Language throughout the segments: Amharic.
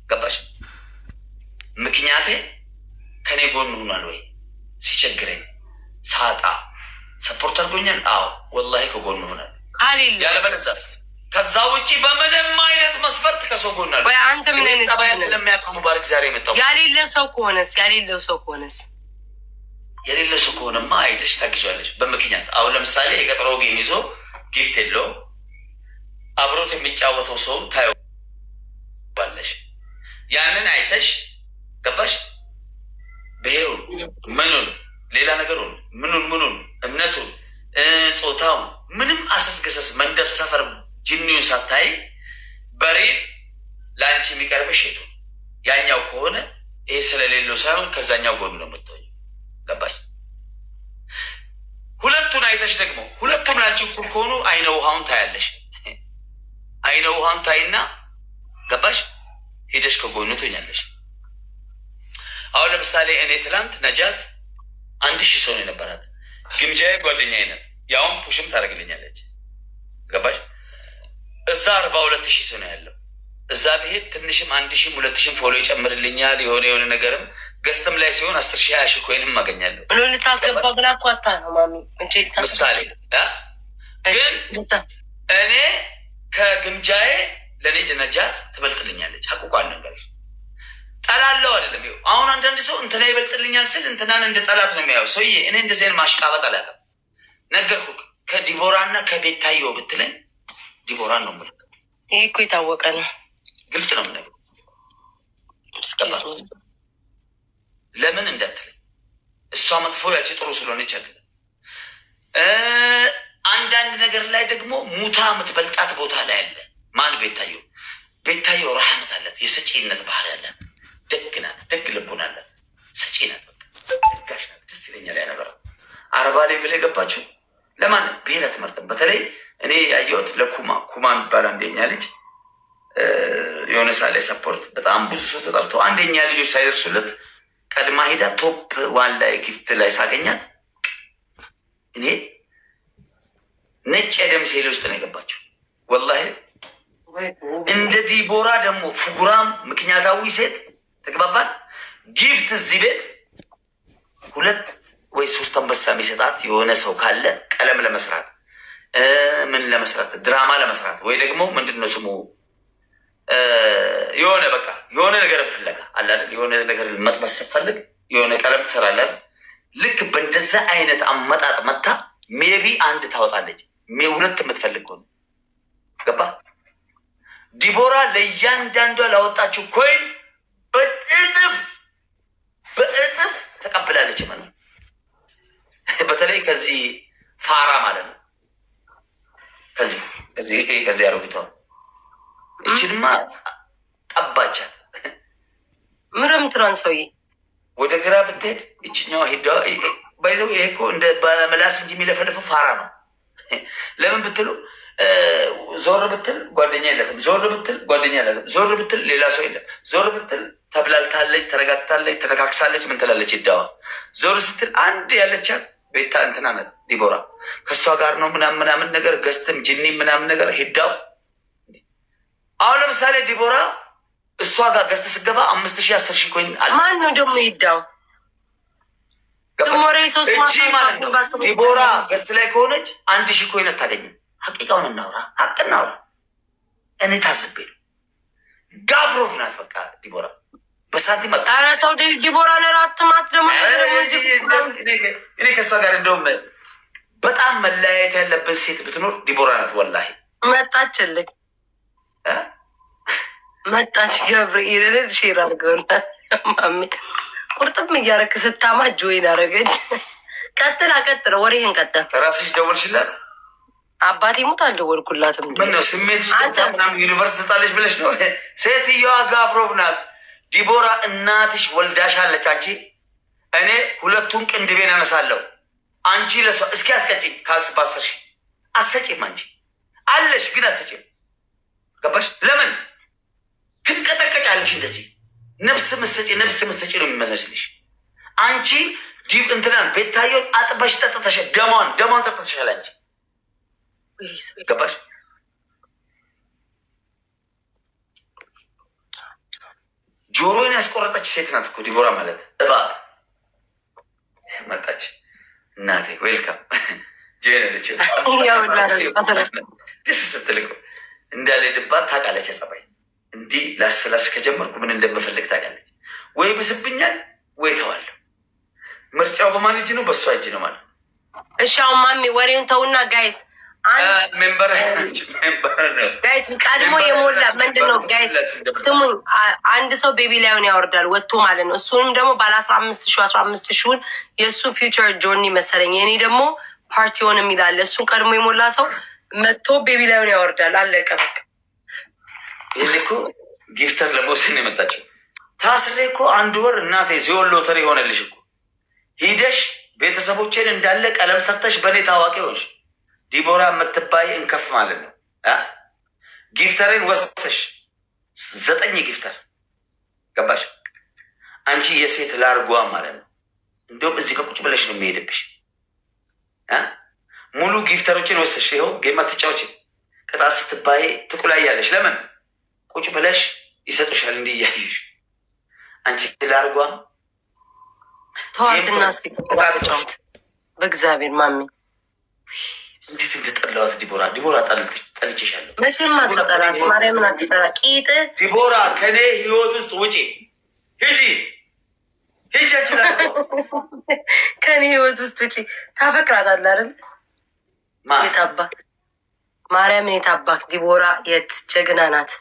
ገባሽ? ምክንያቴ ከኔ ጎን ሆኗል ወይ ሲቸግረኝ ሳጣ ሰፖርት አድርጎኛል። አዎ ወላሂ ከጎን ሆናል። ያለበለዚያስ ከዛ ውጪ በምንም አይነት መስፈርት ከሰው ጎን አለ። አንተ ምን አይነት ጸባይ ስለሚያውቀው ሙባረክ ዛሬ የመጣው ያሌለው ሰው ከሆነስ የሌለው ሰው ከሆነማ አይተሽ ታግዣለሽ በምክንያት። አሁን ለምሳሌ የቀጠሮ ጌም ይዞ ጊፍት የለውም አብሮት የሚጫወተው ሰው ታየዋለሽ። ያንን አይተሽ ገባሽ? ብሔሩን፣ ምኑን፣ ሌላ ነገሩን፣ ምኑን፣ እምነቱን፣ ጾታውን ምንም አሰስገሰስ መንደር ሰፈር ጅኒውን ሳታይ በሬ ለአንቺ የሚቀርበሽ የቱ ያኛው ከሆነ ይሄ ስለሌለው ሳይሆን ከዛኛው ጎኑ ነው የምትሆኝ። ገባሽ? ሁለቱን አይተሽ ደግሞ ሁለቱም ለአንቺ እኩል ከሆኑ አይነ ውሃውን ታያለሽ። አይነ ውሃውን ታይና ገባሽ? ሄደሽ ከጎኑ ትሆኛለሽ። አሁን ለምሳሌ እኔ ትላንት ነጃት 1000 ሰው ነው የነበራት። ግምጃዬ ጓደኛ አይነት ያውም ፑሽም ታደርግልኛለች። ገባሽ? እዛ 42,000 ሰው ነው ያለው። እዛ ብሄድ ትንሽም 1,000 2,000 ፎሎ ይጨምርልኛል። የሆነ ነገርም ገስትም ላይ ሲሆን 10,000 20,000 ኮይንም አገኛለሁ። ልታስገባ ብላ ኳታ ነው ማሚ ምሳሌ ግን እኔ ከግምጃዬ ለእኔ ነጃት ትበልጥልኛለች። ሀቁቋን ነገር ጠላለው አይደለም። አሁን አንዳንድ ሰው እንትና ይበልጥልኛል ስል እንትናን እንደ ጠላት ነው የሚያየው ሰውዬ። እኔ እንደዚህ አይነት ማሽቃበጥ አላውቅም። ነገርኩህ። ከዲቦራና ከቤታዮ ብትለኝ ዲቦራን ነው የምልህ። ይሄ እኮ የታወቀ ነው፣ ግልጽ ነው የምነግርህ። ለምን እንዳትለኝ እሷ መጥፎ ያቺ ጥሩ ስለሆነች አይደለም። አንዳንድ ነገር ላይ ደግሞ ሙታ የምትበልጣት ቦታ ላይ አለ። ማን? ቤታዮ ረሐመት አላት፣ የሰጪነት ባህሪ አላት፣ ደግ ናት፣ ደግ ልቡን አላት፣ ሰጪ ናት፣ ደጋሽ ናት። ደስ ይለኛል ያ ነገር። አረባ ሌቭል የገባችው ለማን ብሔር አትመርጥም። በተለይ እኔ ያየሁት ለኩማ የሚባል አንደኛ ልጅ የሆነ ሳለ ሰፖርት በጣም ብዙ ሰው ተጠርቶ አንደኛ ልጆች ሳይደርሱለት ቀድማ ሄዳ ቶፕ ዋን ላይ ጊፍት ላይ ሳገኛት እኔ ነጭ የደም ሴሌ ውስጥ ነው የገባችው። ወላሂ እንደ ዲቦራ ደግሞ ፍጉራም ምክንያታዊ ሴት ተግባባል። ጊፍት እዚህ ቤት 2 ወይ 3 አንበሳ የሚሰጣት የሆነ ሰው ካለ ቀለም ለመስራት ምን ለመስራት ድራማ ለመስራት ወይ ደግሞ ምንድነው ስሙ የሆነ በቃ የሆነ ነገር ፍለጋ አለ አይደል? የሆነ ነገር መጥበስ ስትፈልግ የሆነ ቀለም ትሰራለህ። ልክ በእንደዛ አይነት አመጣጥ መታ ሜቢ አንድ ታወጣለች። 2 የምትፈልግ ሆነ ገባ? ዲቦራ ለእያንዳንዷ ላወጣችው ኮይን በእጥፍ ተቀብላለች። መኑ በተለይ ከዚህ ፋራ ማለት ነው። ከዚህ ያደረጉታል። እችንማ ጠባቻት። ምረምትራን ሰውዬ ወደ ግራ ብትሄድ እችኛዋ ሄዳ ባይዘው። ይሄ እኮ እንደ በመላስ እንጂ የሚለፈልፈው ፋራ ነው። ለምን ብትሉ ዞር ብትል ጓደኛ የለትም፣ ዞር ብትል ጓደኛ የለትም፣ ዞር ብትል ሌላ ሰው የለም፣ ዞር ብትል ተብላልታለች፣ ተረጋግታለች፣ ተነካክሳለች፣ ምን ትላለች ይዳዋ። ዞር ስትል አንድ ያለቻት ቤታ እንትና ናት ዲቦራ። ከእሷ ጋር ነው ምናምን ነገር ገስትም ጅኒ ምናምን ነገር ሄዳው። አሁን ለምሳሌ ዲቦራ እሷ ጋር ገስት ስገባ 5,000 10,000 ኮይን አለ። ማን ነው ደግሞ ሄዳው? ዲቦራ ገስት ላይ ከሆነች 1,000 ኮይን አታገኝም። ሀቂቃውን እናውራ፣ ሀቅ እናውራ። እኔ ታዝቤ ነው። ጋፍሮፍ ናት በቃ ዲቦራ በሳንቲም አራታው ዲቦራ ነራትማት ደግሞ እኔ ከእሷ ጋር እንደውም በጣም መለያየት ያለበት ሴት ብትኖር ዲቦራ ናት። ወላሂ መጣችልኝ መጣች ገብርኤል ሼር አድርገውና ማሚ ቁርጥም እያረክ ስታማ ጆይን አረገች። ቀጥል ወሬህን ቀጥል። ራስሽ ደወልሽላት? አባቴ ሙት አልደወልኩላትም። ምነው ስሜት ምናምን ዩኒቨርስ ትጣለች ብለሽ ነው? ሴትዮዋ ጋፍሮፍ ናት። ዲቦራ እናትሽ ወልዳሻለች። አንቺ እኔ 2ቱን ቅንድቤን አነሳለሁ። አንቺ ለሷ እስኪ አስቀጭኝ ከ10 ሺህ አሰጭም። አንቺ አለሽ ግን አሰጭም። ገባሽ? ለምን ትንቀጠቀጫለሽ? እንደዚህ ነፍስ ምሰጪ ነው የሚመስልሽ። አንቺ ዲብ እንትናን ቤታየውን አጥበሽ ጠጥተሻል። ደሟን ጠጥተሻል አንቺ። ገባሽ? ጆሮዬን ያስቆረጠች ሴት ናት እኮ ዲቦራ ማለት። እባብ መጣች እናቴ ዌልካም ጄነልች ደስ ስትልቅ እንዳለ ድባት ታውቃለች። ጸባይ እንዲህ ላስላስ ከጀመርኩ ምን እንደምፈልግ ታውቃለች። ወይ ብስብኛል ወይ ተዋለሁ። ምርጫው በማን እጅ ነው? በሷ እጅ ነው ማለት። እሺ አሁን ማሚ ወሬውን ተውና ጋይስ ጋይስ ቀድሞ የሞላ ምንድን ነው ጋይስ ስሙኝ። አንድ ሰው ቤቢ ላዩን ያወርዳል ወጥቶ ማለት ነው። እሱንም ደግሞ ባለ 15,000 የእሱ ፊውቸር ጆርኒ መሰለኝ። የኔ ደግሞ ፓርቲውን የሚላለ እሱን ቀድሞ የሞላ ሰው መጥቶ ቤቢ ላዩን ያወርዳል። አለቀ። ይህ እኮ ጊፍተር ለመውሰድ ነው የመጣችው። ታስሬ እኮ 1 ወር እናቴ ዚዮን ሎተሪ ሆነልሽ እኮ ሂደሽ ቤተሰቦቼን እንዳለ ቀለም ሰርተሽ በእኔ ታዋቂ ሆንሽ። ዲቦራ የምትባይ እንከፍ ማለት ነው። ጊፍተሬን ወሰሽ 9 ጊፍተር ገባሽ? አንቺ የሴት ላርጓ ማለት ነው። እንዲሁም እዚህ ከቁጭ ብለሽ ነው የሚሄድብሽ። ሙሉ ጊፍተሮችን ወሰሽ ይኸው ጌማ ትጫዎች ቅጣት ስትባይ ትቁላያለሽ። ለምን ቁጭ ብለሽ ይሰጡሻል እንዲህ እያዩሽ። አንቺ ላርጓ ተዋትና ስጫወት በእግዚአብሔር ማሚ እንዴት እንደጠላዋት ዲቦራ ጠልቼሻለሁ። መቼም አትጠላት ማርያምን አትጠላ ቂጥ ዲቦራ ከኔ ህይወት ውስጥ ውጪ ሂጂ ከኔ ህይወት ውስጥ ውጪ። ታፈቅራታለህ አይደል? የታባ ማርያምን የታባክ ዲቦራ የት ጀግና ናት።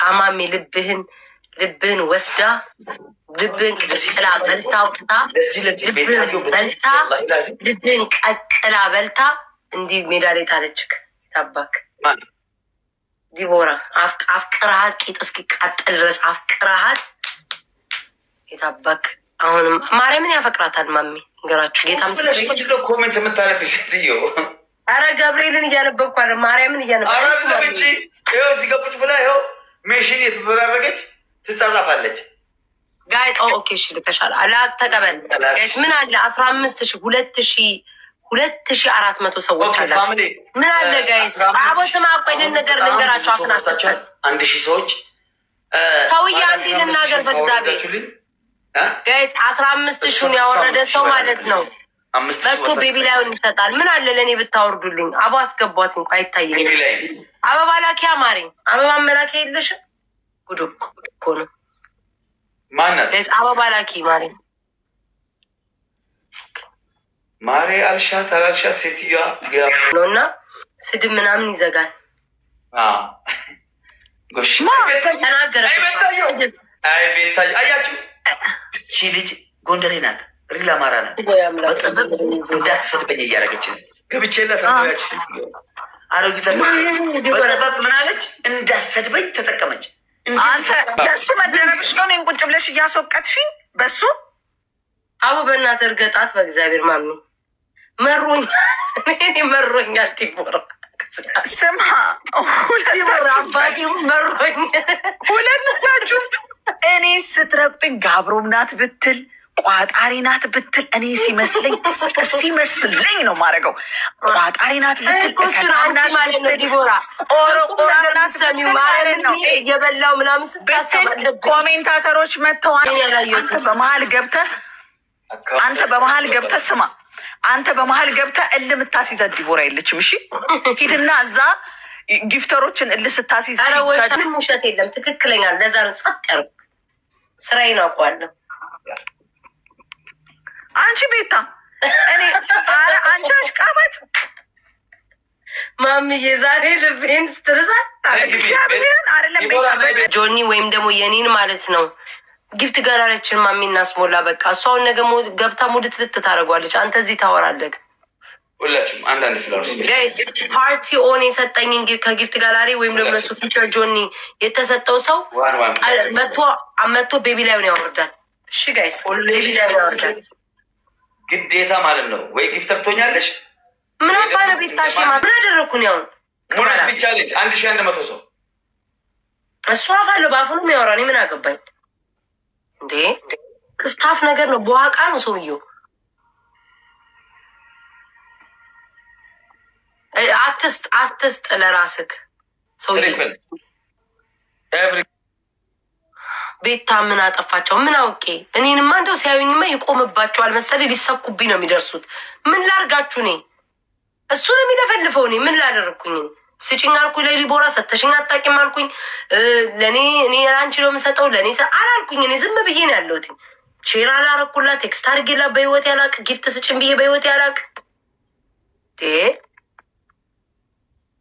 አማሜ ልብህን ወስዳ ልብህን ቀቅላ በልታ አውጥታ ልብህን ቀቅላ በልታ እንዲህ ሜዳ ላይ ጣለችክ። ታባክ ዲቦራ አፍቅረሃት ቂጥ እስኪቃጠል ድረስ አፍቅረሃት የታባክ። አሁንም ማርያምን ያፈቅራታል ማሚ ንገራችሁ። ጌታ ምስክር ኮሜንት የምታነብ ሴትዮ። አረ ገብርኤልን እያነበብኩ አለ ማርያምን እያነበብኩ ይኸው እዚህ ጋር ቁጭ ብላ ይኸው ሜሽን የተደራረገች ትጻጻፋለች። ጋይስ ኦኬ እሺ ልከሻል አላ ተቀበል ጋይስ። ምን አለ 15,000 2,400 ሰዎች አላችሁ። ምን አለ ጋይስ አቦ ስማ ቆይ ነገር ልንገራችሁ። አፍናችሁ 1,000 ሰዎች ተውያ አንዴ ልናገር በእግዚአብሔር ጋይስ 15,000 ያወረደ ሰው ማለት ነው መጥቶ ቤቢ ላዩን ይሰጣል። ምን አለ ለእኔ ብታወርዱልኝ። አቦ አስገቧት እንኳ አይታየኝ። አበባ ላኪያ ማሪኝ አበባ መላኪያ የለሽም። ጉድ እኮ ነው። ማናት አበባ ላኪ ማሬ አልሻት አላልሻት ሴትዮዋ ነው እና ስድብ ምናምን ይዘጋል። ተናገረ ቤታዮ አያችሁ። እቺ ልጅ ጎንደሬ ናት፣ ሪል አማራ ናት። በጥበብ እንዳትሰድበኝ እያደረገች ነው። ገብቼላት ያች ሴትዮ አሮጊታ በጥበብ ምናለች እንዳትሰድበኝ ተጠቀመች። አንተ ለሱ መደረብሽ ነው። እኔን ቁጭ ብለሽ እያስወቀትሽኝ በሱ አቡ በእናትህ እርገጣት በእግዚአብሔር ማሚ መሮኛል። ዲቦራ ስማ ሁለታችሁ እኔ ስትረግጡኝ ጋብሮም ናት ብትል ቋጣሪ ናት ብትል እኔ ሲመስለኝ ነው ማድረገው። ቋጣሪ ናት ብትል የበላው ምናምን ኮሜንታተሮች መጥተዋል። አንተ በመሀል ገብተህ ስማ፣ አንተ በመሀል ገብተህ እልህ የምታስይዛት ዲቦራ የለችም። እሺ ሂድና እዛ ጊፍተሮችን እልህ ስታስይዝ ውሸት የለም። ትክክለኛ ለዛ ነው ጸጥ ያልኩ። ስራዬን አውቀዋለሁ። አንቺ ቤታ እኔ አንቺ አሽቃባጭ ማሚዬ ዛሬ ልቤን ስትርሳት እግዚአብሔርን አይደለም ቤታ ጆኒ ወይም ደግሞ የኔን ማለት ነው ጊፍት ጋራችን ማሚ እናስሞላ። በቃ እሷውን ነገ ገብታ ሙድ ትዝት ታደርጓለች። አንተ እዚህ ታወራለህ። ሁላችሁም አንዳንድ ፍላወርስ ፓርቲ ኦን የሰጠኝ ከጊፍት ጋላሪ ወይም ደግሞ እሱ ፊቸር ጆኒ የተሰጠው ሰው መቶ ቤቢ ላዩን ያወርዳል። እሺ ጋይስ ቤቢ ላዩን ያወርዳል ግዴታ ማለት ነው። ወይ ጊፍተር ትሆኛለሽ። ምን አባለ ቤታሽ ምን አደረኩኝ? ያውን ሙሉስ ብቻ ልጅ 1,100 ሰው እሱ አፋለሁ በአፉ ነው የሚያወራ። እኔ ምን አገባኝ እንዴ? ክፍታፍ ነገር ነው። በዋቃ ነው ሰውየው። አትስጥ ለራስክ ሰውዬው። ቤታ ምን አጠፋቸው? ምን አውቄ? እኔንማ እንደው ሲያዩኝማ ይቆምባቸዋል መሰለኝ። ሊሰኩብኝ ነው የሚደርሱት። ምን ላርጋችሁ? እኔ እሱ ነው የሚለፈልፈው። እኔ ምን ላደረግኩኝ? ስጭኝ አልኩ ለዲቦራ፣ ሰተሽኝ አታውቂም አልኩኝ። እኔ አንቺ ነው የምሰጠው ለእኔ አላልኩኝ። እኔ ዝም ብዬ ነው ያለሁት። ቼራ አላረኩላ፣ ቴክስት አድርጌላ በህይወት ያላቅ፣ ጊፍት ስጭን ብዬ በህይወት ያላቅ።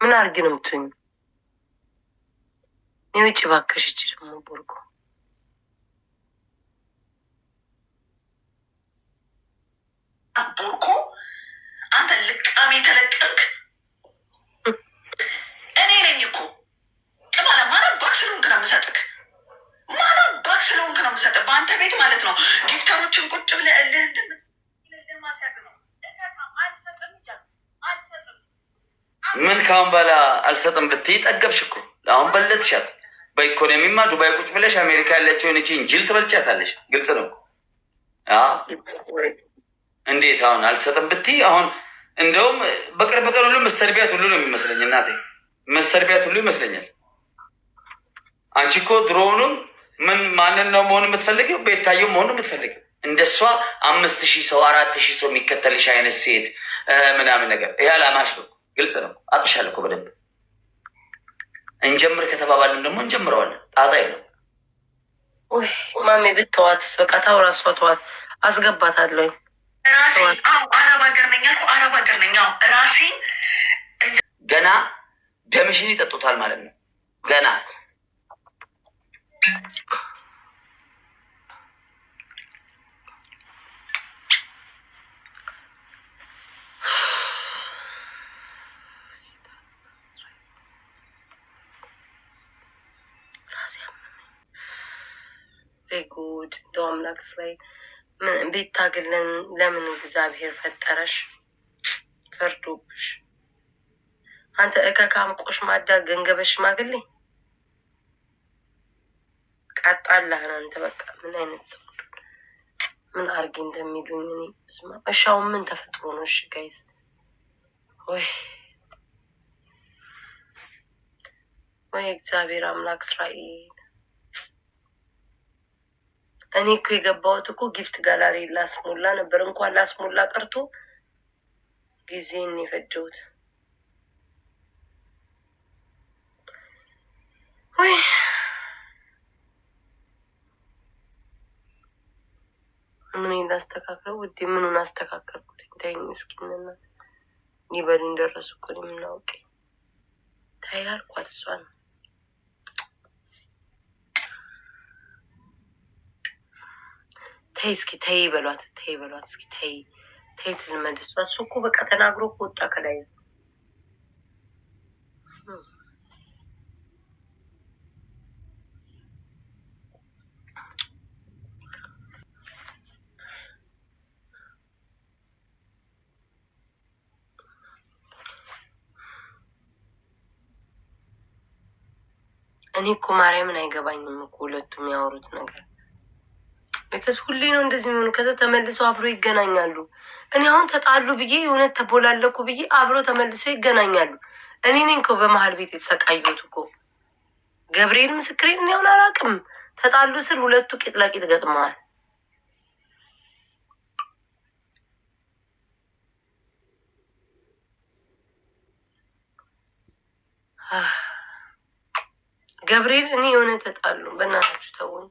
ምን አድርጊ ነው የምትሆኝ? የውጭ ባከሽ። እች ደግሞ ቦርጎ ቦርኮ አንተ ልቃሜ የተለቀምክ እኔ ነኝ እኮ ቅማለ ማንም ባክ ስለሆንክ ነው የምሰጥክ። ማንም ባክ ስለሆንክ ነው የምሰጥክ በአንተ ቤት ማለት ነው። ጊፍተሮችን ቁጭ ብለህ እልህ እንደማስያዝ ነው። አልሰጥም እያልኩ አልሰጥም። ምን ካሁን በላ አልሰጥም ብትይ ጠገብሽ እኮ አሁን በለጥሻት። በኢኮኖሚማ ዱባይ ቁጭ ብለሽ አሜሪካ ያለችውን እቺን ጅል ትበልጫታለሽ። ግልጽ ነው። እንዴት አሁን አልሰጥም ብትይ አሁን እንደውም በቅርብ ቀን ሁሉ መሰርቢያት ሁሉ ነው የሚመስለኝ። እናቴ መሰርቢያት ሁሉ ይመስለኛል። አንቺ እኮ ድሮውንም ማንን ነው መሆን የምትፈልጊው? ቤታየው መሆን የምትፈልጊው እንደሷ 5000 ሰው 4000 ሰው የሚከተልሽ አይነት ሴት ምናምን ነገር። ይሄ አላማሽ ነው። ግልጽ ነው። አቅሻለሁ እኮ በደንብ። እንጀምር ከተባባልን ደግሞ እንጀምረዋለን። ጣጣ የለው። ወይ ማሜ ብትዋትስ በቃ ታውራ። እሷ ተዋት፣ አስገባታለሁ። ራሴ አረብ ሀገር ነኝ አልኩ። አረብ ሀገር ነኝ ራሴ። ገና ደምሽን ይጠጡታል ማለት ነው። ገና ጉድ እንደው አምላክ ላይ ቤት ታግለን ለምን እግዚአብሔር ፈጠረሽ? ፈርዶብሽ አንተ እከካም ቆሽ ማዳ ገንገበ ሽማግሌ ቀጣላህን አንተ። በቃ ምን አይነት ሰው ምን አርጊ እንደሚሉኝ እኔ ስማ። እሻው ምን ተፈጥሮ ነው? እሺ ጋይስ ወይ እግዚአብሔር አምላክ እስራኤል። እኔ እኮ የገባሁት እኮ ጊፍት ጋላሪ ላስሞላ ነበር። እንኳን ላስሞላ ቀርቶ ጊዜን የፈጀሁት። ወይ ምን ላስተካክለው ውዴ? ምኑን አስተካከልኩት? እንታይ ምስኪንነት ይበሉኝ ደረሱ እኮ የምናውቅ ታይ አልኳት። እሷን ተይ እስኪ ተይ በሏት፣ ተይ በሏት እስኪ ተይ ተይ ትልመድስ። እሱ እኮ በቃ ተናግሮ ወጣ ከላይ። እኔ እኮ ማርያምን አይገባኝም እኮ ሁለቱም ያወሩት ነገር። ቤተስ ሁሌ ነው እንደዚህ የሚሆኑ። ከዛ ተመልሰው አብሮ ይገናኛሉ። እኔ አሁን ተጣሉ ብዬ የእውነት ተቦላለኩ ብዬ አብሮ ተመልሰው ይገናኛሉ። እኔ ነኝ እኮ በመሀል ቤት የተሰቃየሁት እኮ። ገብርኤል ምስክሬን። እኔ አሁን አላውቅም። ተጣሉ ስል ሁለቱ ቂጥ ለቂጥ ገጥመዋል። ገብርኤል እኔ የሆነ ተጣሉ። በእናታችሁ ተውኝ።